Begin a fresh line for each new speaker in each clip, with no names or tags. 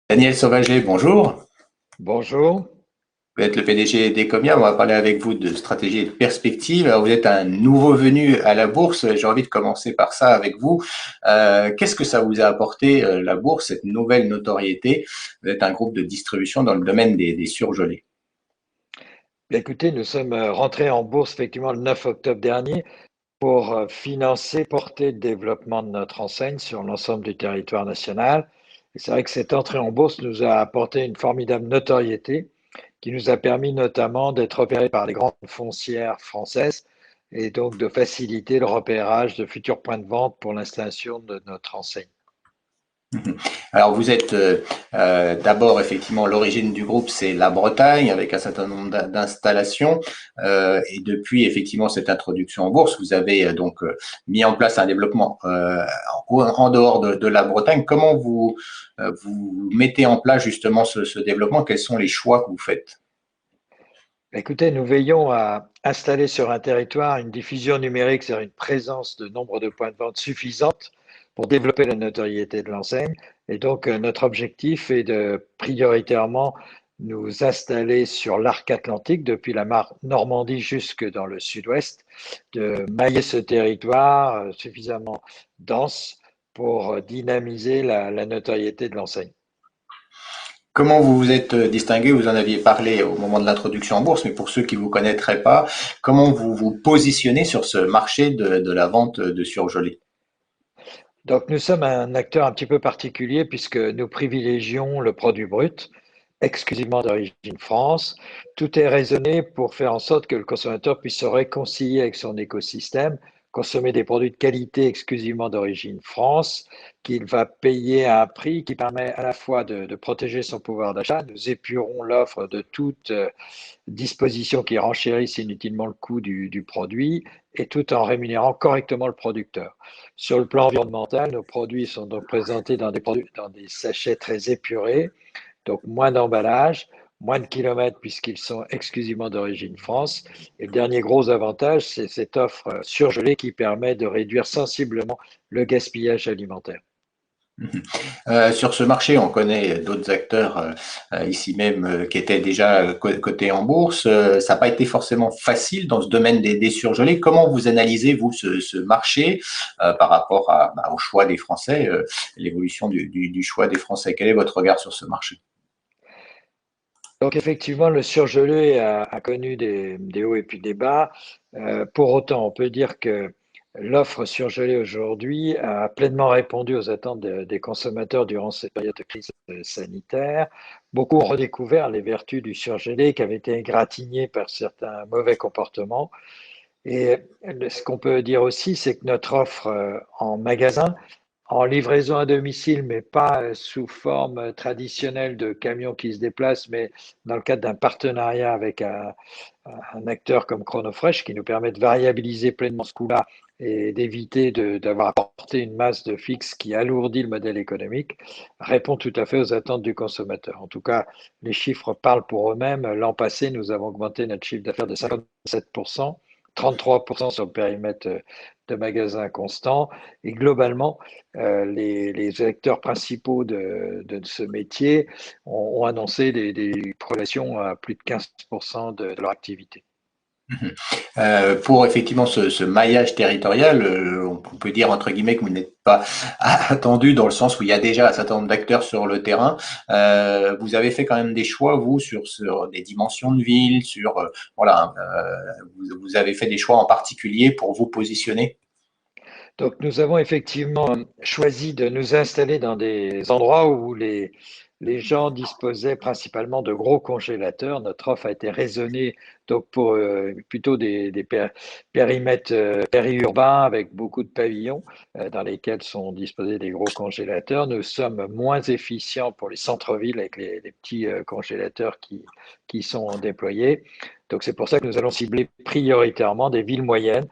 Daniel Sauvager, bonjour.
Bonjour.
Vous êtes le PDG d'Ecomia. On va parler avec vous de stratégie et de perspective. Alors, vous êtes un nouveau venu à la bourse. J'ai envie de commencer par ça avec vous. Qu'est-ce que ça vous a apporté, la bourse, cette nouvelle notoriété? Vous êtes un groupe de distribution dans le domaine des surgelés.
Bien, écoutez, nous sommes rentrés en bourse effectivement le 9 octobre dernier pour financer, porter le développement de notre enseigne sur l'ensemble du territoire national. Et c'est vrai que cette entrée en bourse nous a apporté une formidable notoriété qui nous a permis notamment d'être repérés par les grandes foncières françaises et donc de faciliter le repérage de futurs points de vente pour l'installation de notre enseigne.
Mhm. Alors vous êtes d'abord effectivement l'origine du groupe, c'est la Bretagne avec un certain nombre d'installations et depuis effectivement cette introduction en bourse, vous avez mis en place un développement en dehors de la Bretagne. Comment vous mettez en place justement ce développement? Quels sont les choix que vous faites?
Écoutez, nous veillons à installer sur un territoire une diffusion numérique, c'est-à-dire une présence de nombre de points de vente suffisante pour développer la notoriété de l'enseigne. Et donc, notre objectif est de prioritairement nous installer sur l'arc atlantique, depuis la Normandie jusque dans le sud-ouest, de mailler ce territoire suffisamment dense pour dynamiser la notoriété de l'enseigne.
Comment vous vous êtes distingué? Vous en aviez parlé au moment de l'introduction en bourse, mais pour ceux qui vous connaîtraient pas, comment vous vous positionnez sur ce marché de la vente de surgelés?
Donc, nous sommes un acteur un petit peu particulier puisque nous privilégions le produit brut, exclusivement d'origine France. Tout est raisonné pour faire en sorte que le consommateur puisse se réconcilier avec son écosystème, consommer des produits de qualité exclusivement d'origine France, qu'il va payer à un prix qui permet à la fois de protéger son pouvoir d'achat. Nous épurons l'offre de toute dispositions qui renchérissent inutilement le coût du produit et tout en rémunérant correctement le producteur. Sur le plan environnemental, nos produits sont donc présentés dans des sachets très épurés, donc moins d'emballage, moins de kilomètres puisqu'ils sont exclusivement d'origine France. Et le dernier gros avantage, c'est cette offre surgelée qui permet de réduire sensiblement le gaspillage alimentaire.
Sur ce marché, on connaît d'autres acteurs ici même qui étaient déjà cotés en bourse. Ça n'a pas été forcément facile dans ce domaine des surgelés. Comment vous analysez, vous, ce marché par rapport au choix des Français, l'évolution du choix des Français? Quel est votre regard sur ce marché?
Donc effectivement, le surgelé a connu des hauts et puis des bas. Pour autant, on peut dire que l'offre surgelée aujourd'hui a pleinement répondu aux attentes des consommateurs durant cette période de crise sanitaire. Beaucoup ont redécouvert les vertus du surgelé qui avaient été égratignées par certains mauvais comportements. Et ce qu'on peut dire aussi, c'est que notre offre en magasin en livraison à domicile, mais pas sous forme traditionnelle de camion qui se déplace, mais dans le cadre d'un partenariat avec un acteur comme Chronofresh qui nous permet de variabiliser pleinement ce coût-là et d'éviter d'avoir à porter une masse de fixe qui alourdit le modèle économique, répond tout à fait aux attentes du consommateur. En tout cas, les chiffres parlent pour eux-mêmes. L'an passé, nous avons augmenté notre chiffre d'affaires de 57%, 33% sur le périmètre de magasins constants. Et globalement, les acteurs principaux de ce métier ont annoncé des progressions à plus de 15% de leur activité.
Pour effectivement ce maillage territorial, on peut dire entre guillemets que vous n'êtes pas attendu dans le sens où il y a déjà un certain nombre d'acteurs sur le terrain. Vous avez fait quand même des choix, vous, sur des dimensions de ville, voilà, vous avez fait des choix en particulier pour vous positionner.
Donc, nous avons effectivement choisi de nous installer dans des endroits où les gens disposaient principalement de gros congélateurs. Notre offre a été raisonnée donc pour plutôt des périmètres périurbains avec beaucoup de pavillons dans lesquels sont disposés des gros congélateurs. Nous sommes moins efficients pour les centres-villes avec les petits congélateurs qui sont déployés. Donc, c'est pour ça que nous allons cibler prioritairement des villes moyennes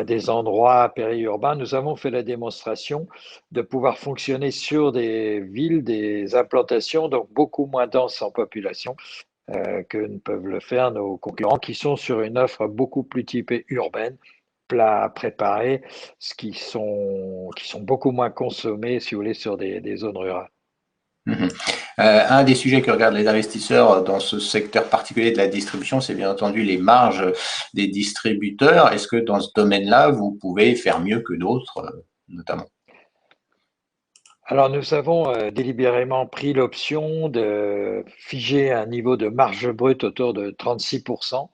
des endroits périurbains, nous avons fait la démonstration de pouvoir fonctionner sur des villes, des implantations, donc beaucoup moins denses en population que ne peuvent le faire nos concurrents qui sont sur une offre beaucoup plus typée urbaine, plats préparés, qui sont beaucoup moins consommés, si vous voulez, sur des zones rurales.
Mhm. Un des sujets que regardent les investisseurs dans ce secteur particulier de la distribution, c'est bien entendu les marges des distributeurs. Est-ce que dans ce domaine-là, vous pouvez faire mieux que d'autres, notamment?
Alors nous avons délibérément pris l'option de figer un niveau de marge brute autour de 36%,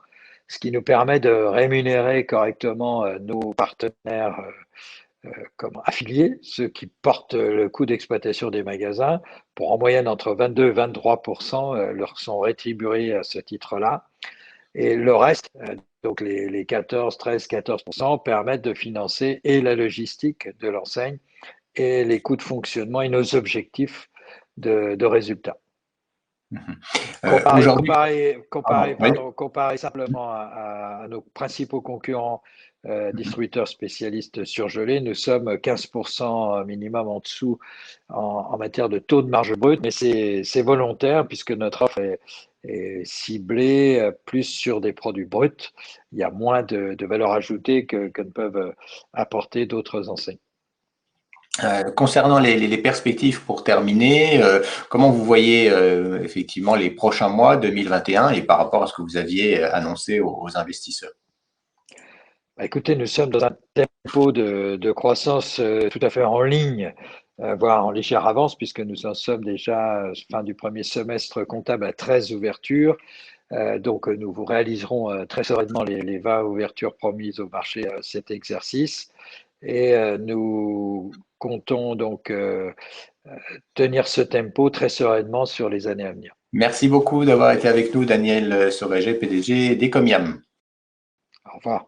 ce qui nous permet de rémunérer correctement nos partenaires comme affiliés, ceux qui portent le coût d'exploitation des magasins, pour en moyenne entre 22 et 23% leur sont rétribués à ce titre-là. Et le reste, donc les 14, 13, 14% permettent de financer et la logistique de l'enseigne et les coûts de fonctionnement et nos objectifs de résultats.
Mhm.
Comparé,
Aujourd'hui,
comparé,
pardon,
comparé,
oui.
pardon, comparé simplement à nos principaux concurrents distributeurs spécialistes surgelés, nous sommes 15% minimum en dessous en matière de taux de marge brute, mais c'est volontaire puisque notre offre est ciblée plus sur des produits bruts. Il y a moins de valeur ajoutée que ne peuvent apporter d'autres enseignes.
Concernant les perspectives pour terminer, comment vous voyez effectivement les prochains mois 2021 et par rapport à ce que vous aviez annoncé aux investisseurs?
Bah, écoutez, nous sommes dans un tempo de croissance tout à fait en ligne, voire en légère avance, puisque nous en sommes déjà, fin du premier semestre comptable, à 13 ouvertures. Donc, nous vous réaliserons très sereinement les 20 ouvertures promises au marché cet exercice. Et nous comptons donc tenir ce tempo très sereinement sur les années à venir.
Merci beaucoup d'avoir été avec nous, Daniel Sauvager, PDG d'Ecomiam.
Au revoir.